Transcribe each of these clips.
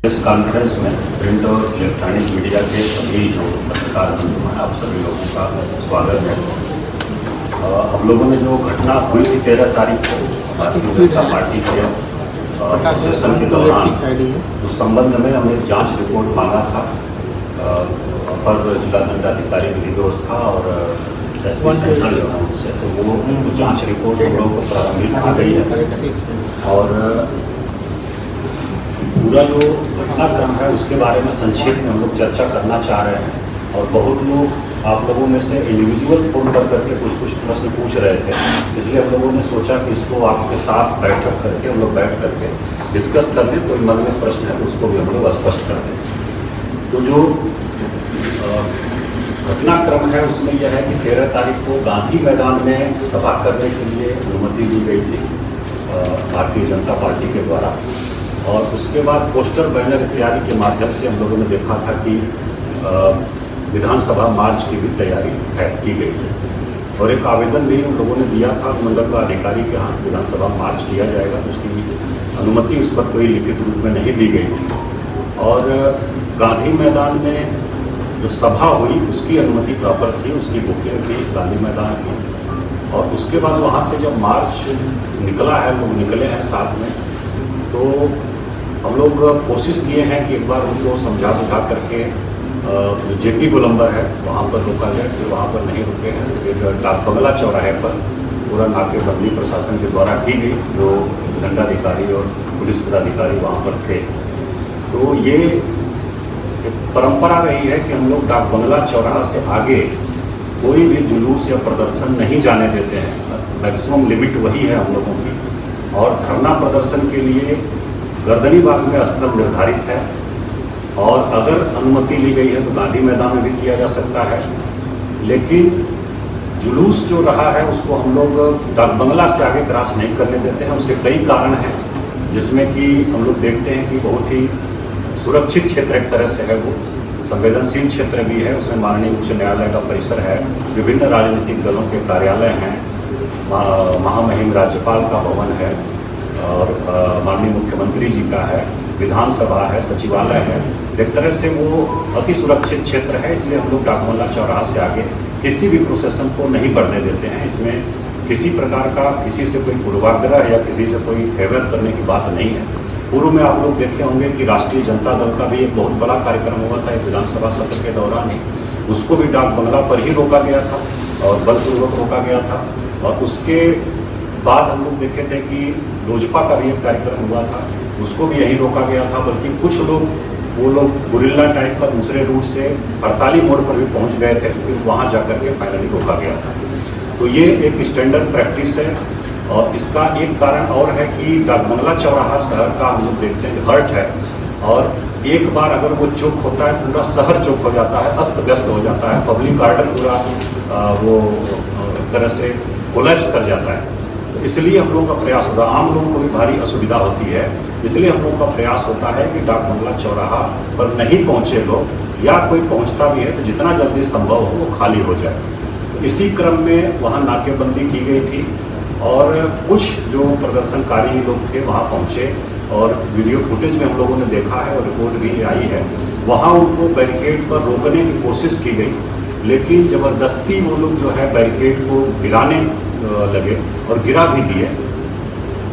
इस कॉन्फ्रेंस में प्रिंट और इलेक्ट्रॉनिक मीडिया के सभी जो पत्रकार बंधु हैं, आप सभी लोगों का स्वागत है। हम लोगों ने जो घटना हुई थी 13 तारीख को भारतीय जनता पार्टी के सेशन के दौरान, उस संबंध में हमने एक जांच रिपोर्ट मांगा था अपर जिला दंडाधिकारी विधि व्यवस्था और एसपी सेंट्रल से। तो वो जांच रिपोर्ट हम लोगों को प्रारंभिक आ गई है और पूरा जो घटनाक्रम है उसके बारे में संक्षेप में हम लोग चर्चा करना चाह रहे हैं। और बहुत लोग आप लोगों में से इंडिविजुअल फोन कर करके कुछ प्रश्न पूछ रहे थे, इसलिए हम लोगों ने सोचा कि इसको आपके साथ बैठक करके हम लोग बैठ करके डिस्कस कर लें। कोई मन में प्रश्न है तो उसको भी हम लोग स्पष्ट कर दें। तो जो घटनाक्रम है उसमें यह है कि 13 तारीख को गांधी मैदान में सभा करने के लिए अनुमति दी गई थी भारतीय जनता पार्टी के द्वारा। और उसके बाद पोस्टर बैनर इत्यादि के माध्यम से हम लोगों ने देखा था कि विधानसभा मार्च की भी तैयारी की गई थी और एक आवेदन भी हम लोगों ने दिया था मंडल अधिकारी के यहाँ विधानसभा मार्च किया जाएगा। तो उसकी अनुमति उस पर कोई लिखित रूप में नहीं दी गई थी। और गांधी मैदान में जो सभा हुई उसकी अनुमति प्रॉपर थी, उसकी बुकिंग थी गांधी मैदान की। और उसके बाद वहाँ से जब मार्च निकला है, लोग निकले हैं साथ में, तो हम लोग कोशिश किए हैं कि एक बार उनको समझा बुझा करके जेपी गोलंबर है वहाँ पर रोका जाए। फिर वहाँ पर नहीं रुके हैं, फिर डाक बंगला चौराहे पर पूरा नाकेबंदी प्रशासन के द्वारा की गई, जो दंडाधिकारी और पुलिस पदाधिकारी वहाँ पर थे। तो ये एक परंपरा रही है कि हम लोग डाक बंगला चौराहा से आगे कोई भी जुलूस या प्रदर्शन नहीं जाने देते हैं। मैक्सिमम लिमिट वही है हम लोगों की। और धरना प्रदर्शन के लिए गर्दनी बाग में स्थल निर्धारित है और अगर अनुमति ली गई है तो गांधी मैदान में भी किया जा सकता है। लेकिन जुलूस जो रहा है उसको हम लोग डाक बंगला से आगे क्रॉस नहीं करने देते हैं। उसके कई कारण हैं, जिसमें कि हम लोग देखते हैं कि बहुत ही सुरक्षित क्षेत्र एक तरह से है, वो संवेदनशील क्षेत्र भी है। उसमें माननीय उच्च न्यायालय का परिसर है, विभिन्न राजनीतिक दलों के कार्यालय हैं, महामहिम राज्यपाल का भवन है और माननीय मुख्यमंत्री जी का है, विधानसभा है, सचिवालय है। एक तरह से वो अति सुरक्षित क्षेत्र है। इसलिए हम लोग डाक बंगला चौराहा से आगे किसी भी प्रोसेसन को नहीं बढ़ने देते हैं। इसमें किसी प्रकार का किसी से कोई पूर्वाग्रह या किसी से कोई फेवर करने की बात नहीं है। पूर्व में आप लोग देखे होंगे कि राष्ट्रीय जनता दल का भी एक बहुत बड़ा कार्यक्रम हुआ था एक विधानसभा सत्र के दौरान ही, उसको भी डाक बंगला पर ही रोका गया था और बलपूर्वक रोका गया था। और उसके बाद हम लोग देखे थे कि लोजपा का भी एक कार्यक्रम हुआ था, उसको भी यहीं रोका गया था। बल्कि कुछ लोग वो लोग गुरिल्ला टाइप पर दूसरे रूट से हड़ताली मोड़ पर भी पहुंच गए थे, फिर वहां जाकर के फाइनली रोका गया था। तो ये एक स्टैंडर्ड प्रैक्टिस है। और इसका एक कारण और है कि डाक बंगला चौराहा शहर का हम लोग देखते हैं हर्ट है और एक बार अगर वो चौक होता है पूरा शहर चौक हो जाता है, अस्त व्यस्त हो जाता है, पब्लिक गार्डन पूरा वो एक तरह से कोलैप्स कर जाता है। तो इसलिए हम लोगों का प्रयास होता है, आम लोगों को भी भारी असुविधा होती है, इसलिए हम लोगों का प्रयास होता है कि डाक बंगला चौराहा पर नहीं पहुँचे लोग या कोई पहुँचता भी है तो जितना जल्दी संभव हो वो खाली हो जाए। तो इसी क्रम में वहाँ नाकेबंदी की गई थी और कुछ जो प्रदर्शनकारी लोग थे वहाँ पहुँचे और वीडियो फुटेज में हम लोगों ने देखा है और रिपोर्ट भी आई है, वहाँ उनको बैरिकेड पर रोकने की कोशिश की गई। लेकिन ज़बरदस्ती वो लोग जो है बैरिकेड को गिराने लगे और गिरा भी दिए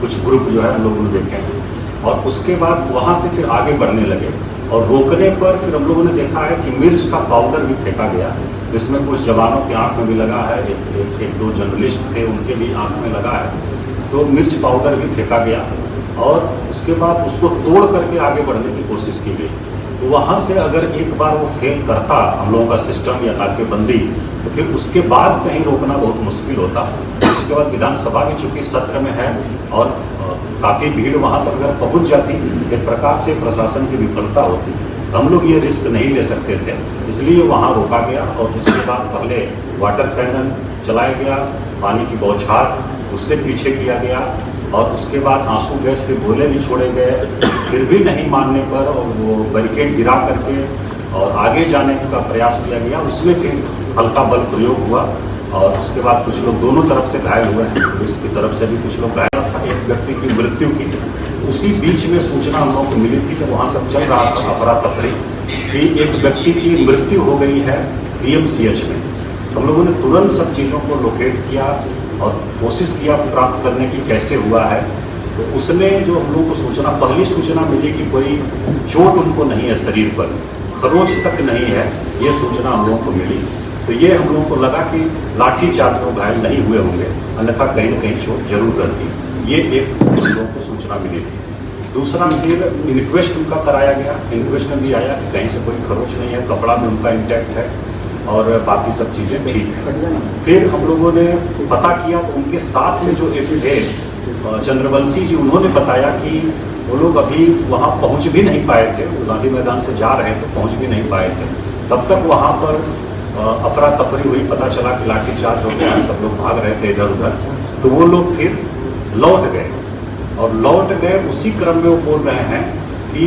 कुछ ग्रुप जो है हम लोगों ने देखे हैं। और उसके बाद वहाँ से फिर आगे बढ़ने लगे और रोकने पर फिर हम लोगों ने देखा है कि मिर्च का पाउडर भी फेंका गया, जिसमें कुछ जवानों की आंख में भी लगा है, एक दो जर्नलिस्ट थे उनके भी आंख में लगा है। तो मिर्च पाउडर भी फेंका गया और उसके बाद उसको तोड़ करके आगे बढ़ने की कोशिश की गई। तो वहाँ से अगर एक बार वो फेल करता हम लोगों का सिस्टम या नाकेबंदी, तो फिर उसके बाद कहीं रोकना बहुत मुश्किल होता। उसके बाद विधानसभा भी चूँकि सत्र में है और काफ़ी भीड़ वहाँ तक अगर पहुँच जाती, एक प्रकार से प्रशासन की विफलता होती। हम लोग ये रिस्क नहीं ले सकते थे, इसलिए वहाँ रोका गया। और उसके बाद पहले वाटर कैनन चलाया गया, पानी की बौछार उससे पीछे किया गया और उसके बाद आंसू गैस के गोले भी छोड़े गए। फिर भी नहीं मानने पर और वो बैरिकेड गिरा करके और आगे जाने का प्रयास किया गया। उसमें फिर हल्का बल प्रयोग हुआ और उसके बाद कुछ लोग दोनों तरफ से घायल हुए हैं। पुलिस की तरफ से भी कुछ लोग घायल था, एक व्यक्ति की मृत्यु की उसी बीच में सूचना हम लोगों को मिली थी कि वहाँ सब चल रहा था अफरा तफरी कि एक व्यक्ति की मृत्यु हो गई है PMCH में। हम लोगों ने तुरंत सब चीज़ों को लोकेट किया और कोशिश किया प्राप्त करने की कैसे हुआ है। तो उसमें जो हम लोगों को सूचना, पहली सूचना मिली कि कोई चोट उनको नहीं है शरीर पर, खरोच तक नहीं है, ये सूचना हम लोगों को मिली। तो ये हम लोगों को लगा कि लाठीचार्ज में घायल नहीं हुए होंगे, अन्यथा कहीं न कहीं चोट जरूर रहती। ये एक हम लोगों को सूचना मिली थी। दूसरा फिर इन्क्वेस्ट उनका कराया गया। इन्क्वेस्ट में भी आया कि कहीं से कोई खरोच नहीं है, कपड़ा भी उनका इंटैक्ट है और बाकी सब चीज़ें ठीक है। फिर हम लोगों ने पता किया तो उनके साथ में जो एक थे चंद्रवंशी जी, उन्होंने बताया कि वो लोग अभी वहाँ पहुँच भी नहीं पाए थे, वो गांधी मैदान से जा रहे थे, पहुँच भी नहीं पाए थे। तब तक वहाँ पर अफरा तफरी हुई, पता चला कि लाठीचार्ज हो गया, सब लोग भाग रहे थे इधर उधर। तो वो लोग फिर लौट गए और लौट गए। उसी क्रम में वो बोल रहे हैं कि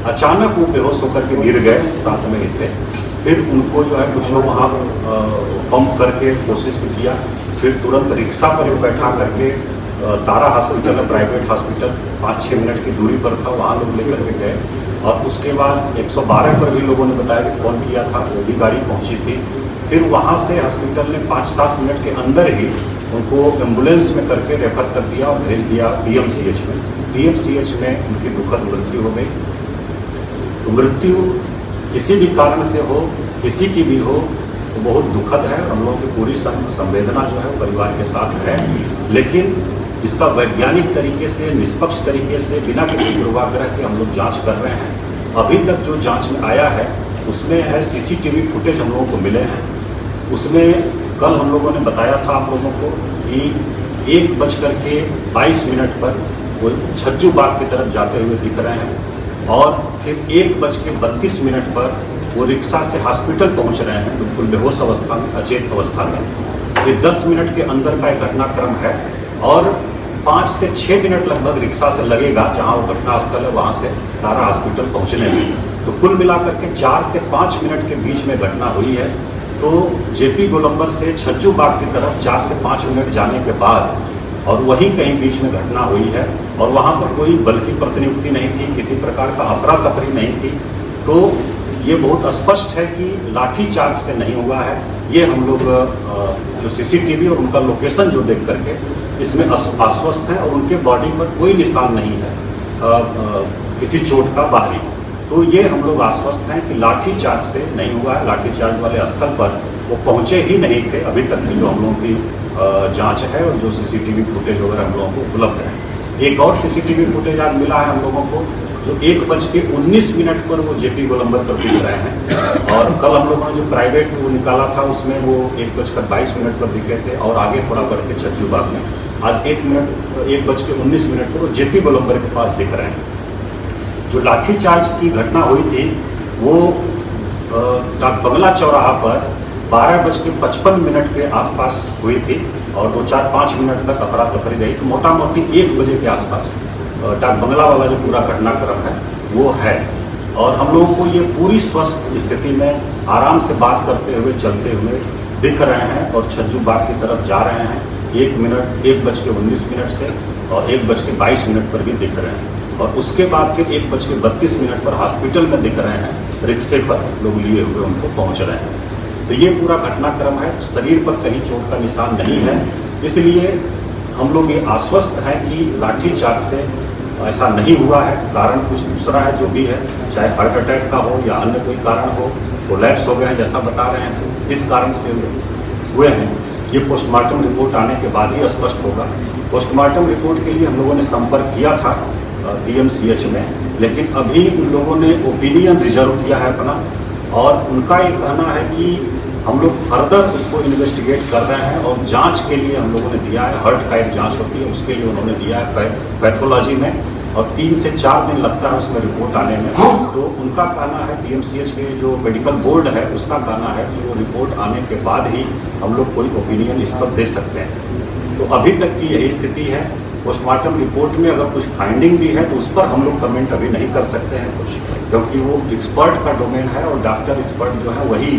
अचानक वो बेहोश होकर के गिर गए, साथ में ही थे। फिर उनको जो है कुछ लोग वहाँ पंप करके कोशिश भी किया, फिर तुरंत रिक्शा पर बैठा करके तारा हॉस्पिटल है, प्राइवेट हॉस्पिटल 5-6 मिनट की दूरी पर था, वहाँ लोग लेकर के गए। और उसके बाद 112 पर भी लोगों ने बताया कि फ़ोन किया था, वो भी गाड़ी पहुँची थी। फिर वहाँ से हॉस्पिटल ने 5-7 मिनट के अंदर ही उनको एम्बुलेंस में करके रेफर कर दिया और भेज दिया PMCH में। PMCH में उनकी दुखद मृत्यु हो गई। तो मृत्यु किसी भी कारण से हो, किसी की भी हो, तो बहुत दुखद है। हम लोगों की पूरी संवेदना जो है परिवार के साथ है, लेकिन इसका वैज्ञानिक तरीके से, निष्पक्ष तरीके से, बिना किसी पूर्वाग्रह के हम लोग जांच कर रहे हैं। अभी तक जो जांच में आया है उसमें है CCTV फुटेज हम लोगों को मिले हैं। उसमें कल हम लोगों ने बताया था आप लोगों को कि 1:22 पर वो छज्जू बाग की तरफ जाते हुए दिख रहे हैं और फिर 1:32 पर वो रिक्शा से हॉस्पिटल पहुंच रहे हैं, बिल्कुल बेहोश अवस्था में, अचेत अवस्था में। ये 10 मिनट के अंदर का एक घटनाक्रम है और 5 से 6 मिनट लगभग रिक्शा से लगेगा जहां वो घटनास्थल है वहां से तारा हॉस्पिटल पहुंचने में। तो कुल मिलाकर के 4 से 5 मिनट के बीच में घटना हुई है। तो JP गोलंबर से छज्जू बाग की तरफ 4 से 5 मिनट जाने के बाद और वहीं कहीं बीच में घटना हुई है और वहाँ पर कोई बल की प्रतिनियुक्ति नहीं थी, किसी प्रकार का अफरा तफरी नहीं थी। तो ये बहुत स्पष्ट है कि लाठीचार्ज से नहीं हुआ है। ये हम लोग जो CCTV और उनका लोकेशन जो देख करके इसमें आश्वस्त हैं और उनके बॉडी पर कोई निशान नहीं है किसी चोट का बाहरी। तो ये हम लोग आश्वस्त हैं कि लाठीचार्ज से नहीं हुआ है। लाठीचार्ज वाले स्थल पर वो पहुंचे ही नहीं थे अभी तक की जो हम लोगों की जांच है और जो CCTV फुटेज वगैरह हम लोगों को उपलब्ध है। एक और CCTV फुटेज आज मिला है हम लोगों को जो 1:19 पर वो JP गोलंबर पर दिख रहे हैं और कल हम लोगों ने जो प्राइवेट वो निकाला था उसमें वो 1:22 पर दिखे थे और आगे थोड़ा बढ़ के छज्जू बाग में आज 1:19 पर वो JP गोलंबर के पास दिख रहे हैं। जो लाठीचार्ज की घटना हुई थी वो डाक बंगला चौराहा पर 12:55 के आसपास हुई थी और 2-4-5 मिनट तक अफरा तफरी रही। तो मोटा मोटी 1 बजे के आसपास डाक बंगला वाला जो पूरा घटनाक्रम है वो है और हम लोगों को ये पूरी स्वस्थ स्थिति में आराम से बात करते हुए चलते हुए दिख रहे हैं और छज्जू बाग की तरफ जा रहे हैं। 1:19 से और 1:22 पर भी दिख रहे हैं और उसके बाद फिर 1:32 पर हॉस्पिटल में दिख रहे हैं, रिक्शे पर लोग लिए हुए उनको पहुंच रहे हैं। तो ये पूरा घटनाक्रम है। शरीर पर कहीं चोट का निशान नहीं है, इसलिए हम लोग ये आश्वस्त हैं कि लाठीचार्ज से ऐसा नहीं हुआ है। कारण कुछ दूसरा है जो भी है, चाहे हार्ट अटैक का हो या अन्य कोई कारण हो, कोलैप्स हो गए हैं जैसा बता रहे हैं, इस कारण से हुए हैं। ये पोस्टमार्टम रिपोर्ट आने के बाद ही स्पष्ट होगा। पोस्टमार्टम रिपोर्ट के लिए हम लोगों ने संपर्क किया था PMCH में, लेकिन अभी उन लोगों ने ओपिनियन रिजर्व किया है अपना और उनका ये कहना है कि हम लोग फर्दर उसको इन्वेस्टिगेट कर रहे हैं और जांच के लिए हम लोगों ने दिया है, हार्ट का एक जांच होती है उसके लिए उन्होंने दिया है पैथोलॉजी में और 3 से 4 दिन लगता है उसमें रिपोर्ट आने में। तो उनका कहना है PMCH के जो मेडिकल बोर्ड है उसका कहना है कि वो रिपोर्ट आने के बाद ही हम लोग कोई ओपिनियन इस पर दे सकते हैं। तो अभी तक की यही स्थिति है। पोस्टमार्टम रिपोर्ट में अगर कुछ फाइंडिंग भी है तो उस पर हम लोग कमेंट अभी नहीं कर सकते हैं कुछ, क्योंकि वो एक्सपर्ट का डोमेन है और डॉक्टर एक्सपर्ट जो है वही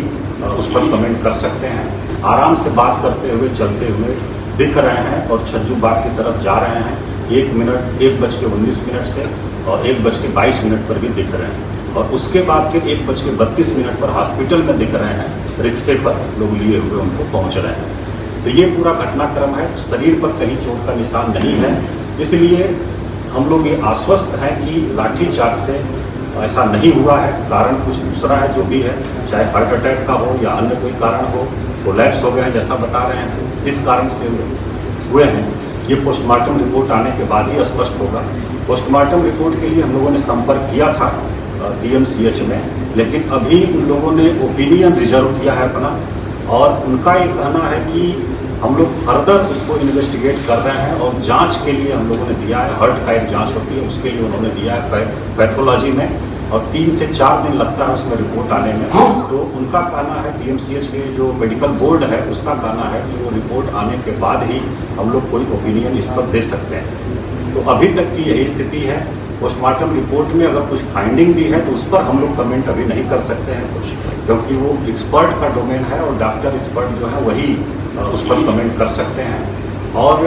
उस पर कमेंट कर सकते हैं। आराम से बात करते हुए चलते हुए दिख रहे हैं और छज्जू बाग की तरफ जा रहे हैं। 1:19 से और 1:22 पर भी दिख रहे हैं, और उसके बाद फिर 1:32 पर हॉस्पिटल में दिख रहे हैं, रिक्शे पर लोग लिए हुए उनको पहुंच रहे हैं। तो ये पूरा घटनाक्रम है। शरीर पर कहीं चोट का निशान नहीं है, इसलिए हम लोग ये आश्वस्त हैं कि लाठीचार्ज से ऐसा नहीं हुआ है। कारण कुछ दूसरा है जो भी है, चाहे हार्ट अटैक का हो या अन्य कोई कारण हो, कोलैप्स हो गए हैं जैसा बता रहे हैं, इस कारण से हुए हैं। ये पोस्टमार्टम रिपोर्ट आने के बाद ही स्पष्ट होगा। पोस्टमार्टम रिपोर्ट के लिए हम लोगों ने संपर्क किया था DMCH में, लेकिन अभी उन लोगों ने ओपिनियन रिजर्व किया है अपना, और उनका ये कहना है कि हम लोग फर्दर उसको इन्वेस्टिगेट कर रहे हैं और जांच के लिए हम लोगों ने दिया है। हार्ट का एक जांच होती है, उसके लिए उन्होंने दिया है पैथोलॉजी में, और 3 से 4 दिन लगता है उसमें रिपोर्ट आने में। तो उनका कहना है, DMCH के जो मेडिकल बोर्ड है उसका कहना है कि वो रिपोर्ट आने के बाद ही हम लोग कोई ओपिनियन इस पर दे सकते हैं। तो अभी तक की यही स्थिति है। पोस्टमार्टम रिपोर्ट में अगर कुछ फाइंडिंग भी है तो उस पर हम लोग कमेंट अभी नहीं कर सकते हैं कुछ, क्योंकि वो एक्सपर्ट का डोमेन है और डॉक्टर एक्सपर्ट जो है वही उस पर कमेंट कर सकते हैं। और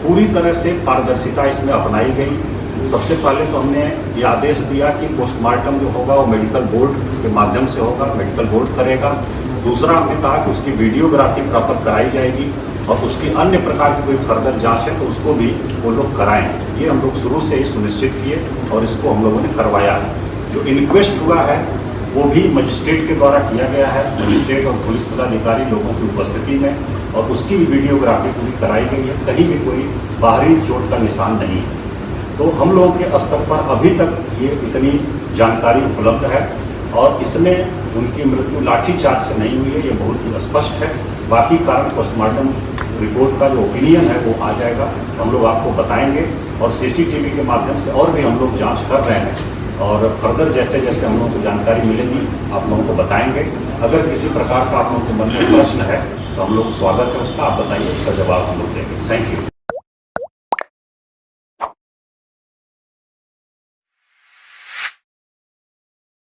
पूरी तरह से पारदर्शिता इसमें अपनाई गई। सबसे पहले तो हमने ये आदेश दिया कि पोस्टमार्टम जो होगा वो मेडिकल बोर्ड के माध्यम से होगा, मेडिकल बोर्ड करेगा। दूसरा हमने कहा कि उसकी वीडियोग्राफी प्रॉपर कराई जाएगी, और उसकी अन्य प्रकार की कोई फर्दर जांच है तो उसको भी वो लोग कराएं। ये हम लोग शुरू से ही सुनिश्चित किए और इसको हम लोगों ने करवाया है। जो इन्क्वेस्ट हुआ है वो भी मजिस्ट्रेट के द्वारा किया गया है, मजिस्ट्रेट और पुलिस पदाधिकारी लोगों की उपस्थिति में, और उसकी भी वीडियोग्राफी पूरी कराई गई है। कहीं भी कोई बाहरी चोट का निशान नहीं है। तो हम लोगों के स्तर पर अभी तक ये इतनी जानकारी उपलब्ध है, और इसमें उनकी मृत्यु लाठीचार्ज से नहीं हुई है, ये बहुत ही स्पष्ट है। बाकी कारण पोस्टमार्टम रिपोर्ट का जो ओपिनियन है वो आ जाएगा, तो हम लोग आपको बताएंगे, और CCTV के माध्यम से और भी हम लोग जांच कर रहे हैं, और फर्दर जैसे जैसे हम लोगों को जानकारी मिलेगी आप लोगों को बताएंगे। अगर किसी प्रकार का आप लोगों के मन में प्रश्न है तो हम लोग स्वागत है उसका, आप बताइए, उसका जवाब हम लोग देंगे। Thank you.